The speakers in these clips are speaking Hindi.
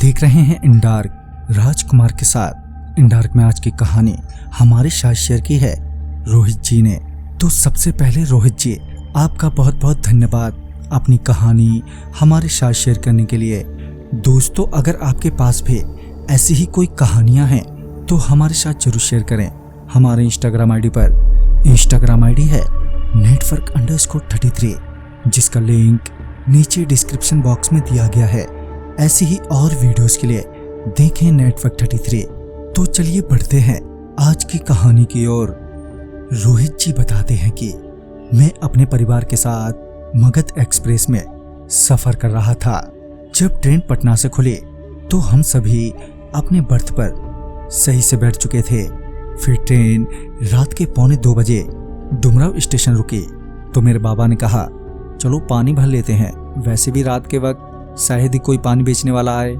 देख रहे हैं इन डार्क राजकुमार के साथ। इन डार्क में आज की कहानी हमारे साथ शेयर की है रोहित जी ने। तो सबसे पहले रोहित जी, आपका बहुत बहुत धन्यवाद अपनी कहानी हमारे साथ शेयर करने के लिए। दोस्तों, अगर आपके पास भी ऐसी ही कोई कहानियां हैं तो हमारे साथ जरूर शेयर करें। हमारे इंस्टाग्राम आईडी पर इंस्टाग्राम आईडी है network_33, जिसका लिंक नीचे डिस्क्रिप्शन बॉक्स में दिया गया है। ऐसी ही और वीडियोस के लिए देखें network33। तो चलिए बढ़ते हैं आज की कहानी की ओर। रोहित जी बताते हैं कि मैं अपने परिवार के साथ मगध एक्सप्रेस में सफर कर रहा था। जब ट्रेन पटना से खुली तो हम सभी अपने बर्थ पर सही से बैठ चुके थे। फिर ट्रेन रात के 1:45 बजे डुमराव स्टेशन रुकी तो मेरे बाबा ने कहा, चलो पानी भर लेते हैं, वैसे भी रात के वक्त शायद ही कोई पानी बेचने वाला आए।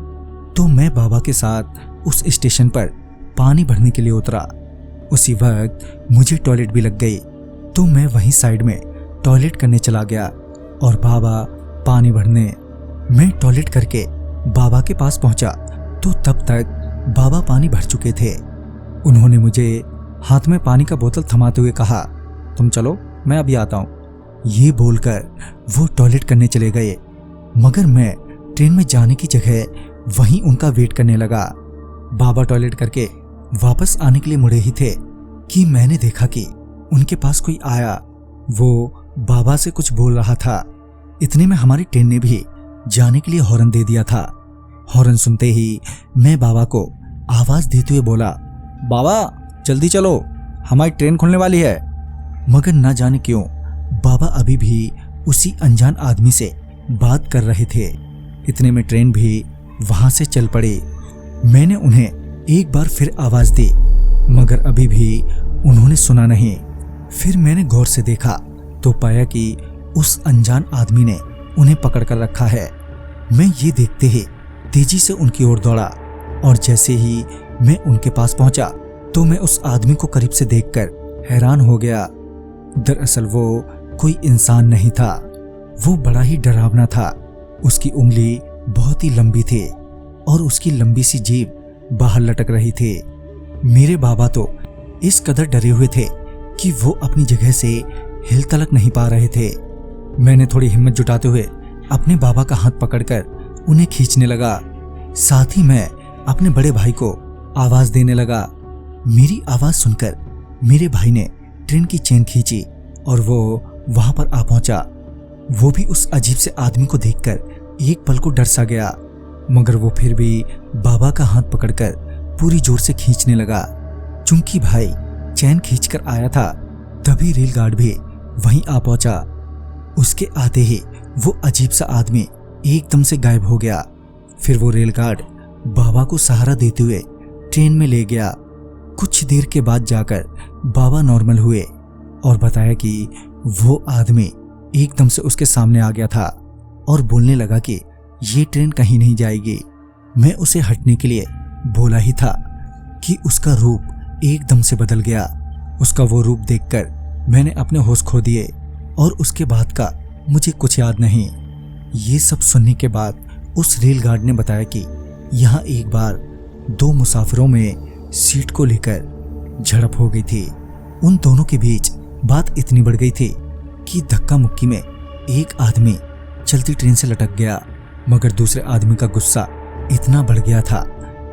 तो मैं बाबा के साथ उस स्टेशन पर पानी भरने के लिए उतरा। उसी वक्त मुझे टॉयलेट भी लग गई तो मैं वहीं साइड में टॉयलेट करने चला गया और बाबा पानी भरने। मैं टॉयलेट करके बाबा के पास पहुंचा तो तब तक बाबा पानी भर चुके थे। उन्होंने मुझे हाथ में पानी का बोतल थमाते हुए कहा, तुम चलो, मैं अभी आता हूँ। ये बोलकर वो टॉयलेट करने चले गए, मगर मैं ट्रेन में जाने की जगह वहीं उनका वेट करने लगा। बाबा टॉयलेट करके वापस आने के लिए मुड़े ही थे कि मैंने देखा कि उनके पास कोई आया। वो बाबा से कुछ बोल रहा था। इतने में हमारी ट्रेन ने भी जाने के लिए हॉर्न दे दिया था। हॉर्न सुनते ही मैं बाबा को आवाज देते हुए बोला, बाबा जल्दी चलो, हमारी ट्रेन खुलने वाली है। मगर न जाने क्यों बाबा अभी भी उसी अनजान आदमी से बात कर रहे थे। इतने में ट्रेन भी वहां से चल पड़ी। मैंने उन्हें एक बार फिर आवाज दी मगर अभी भी उन्होंने सुना नहीं। फिर मैंने गौर से देखा तो पाया कि उस अनजान आदमी ने उन्हें पकड़ कर रखा है। मैं ये देखते ही तेजी से उनकी ओर दौड़ा और जैसे ही मैं उनके पास पहुंचा तो मैं उस आदमी को करीब से देखकर हैरान हो गया। दरअसल वो कोई इंसान नहीं था, वो बड़ा ही डरावना था। उसकी उंगली बहुत ही लंबी थी और उसकी लंबी सी जीभ बाहर लटक रही थी। मेरे बाबा तो इस कदर डरे हुए थे कि वो अपनी जगह से हिल तलक नहीं पा रहे थे। मैंने थोड़ी हिम्मत जुटाते हुए अपने बाबा का हाथ पकड़कर उन्हें खींचने लगा। साथ ही मैं अपने बड़े भाई को आवाज देने लगा। मेरी आवाज सुनकर मेरे भाई ने ट्रेन की चेन खींची और वो वहां पर आ पहुंचा। वो भी उस अजीब से आदमी को देखकर एक पल को डर सा गया, मगर वो फिर भी बाबा का हाथ पकड़कर पूरी जोर से खींचने लगा। चूंकि भाई चैन खींचकर आया था तभी रेलगार्ड भी वहीं आ पहुंचा। उसके आते ही वो अजीब सा आदमी एकदम से गायब हो गया। फिर वो रेलगार्ड बाबा को सहारा देते हुए ट्रेन में ले गया। कुछ देर के बाद जाकर बाबा नॉर्मल हुए और बताया कि वो आदमी एकदम से उसके सामने आ गया था और बोलने लगा कि ये ट्रेन कहीं नहीं जाएगी। मैं उसे हटने के लिए बोला ही था कि उसका रूप एकदम से बदल गया। उसका वो रूप देखकर मैंने अपने होश खो दिए और उसके बाद का मुझे कुछ याद नहीं। ये सब सुनने के बाद उस रेलगार्ड ने बताया कि यहाँ एक बार 2 मुसाफिरों में सीट को लेकर झड़प हो गई थी। उन दोनों के बीच बात इतनी बढ़ गई थी कि धक्का मुक्की में एक आदमी चलती ट्रेन से लटक गया, मगर दूसरे आदमी का गुस्सा इतना बढ़ गया था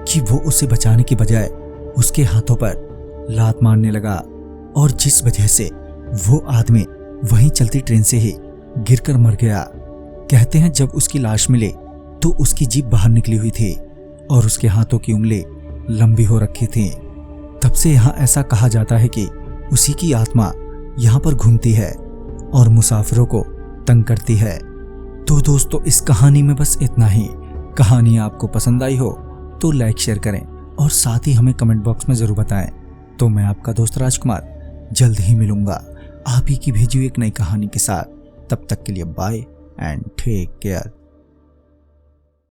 कि वो उसे बचाने की बजाय उसके हाथों पर लात मारने लगा और जिस वजह से वो आदमी वहीं चलती ट्रेन से ही गिरकर मर गया। कहते हैं जब उसकी लाश मिली तो उसकी जीभ बाहर निकली हुई थी और उसके हाथों की उंगली लंबी हो रखी थी। तब से यहाँ ऐसा कहा जाता है कि उसी की आत्मा यहाँ पर घूमती है और मुसाफिरों को तंग करती है। तो दोस्तों, इस कहानी में बस इतना ही। कहानी आपको पसंद आई हो तो लाइक शेयर करें और साथ ही हमें कमेंट बॉक्स में जरूर बताएं। तो मैं आपका दोस्त राजकुमार जल्द ही मिलूंगा आप ही की भेजी हुई एक नई कहानी के साथ। तब तक के लिए बाय एंड टेक केयर।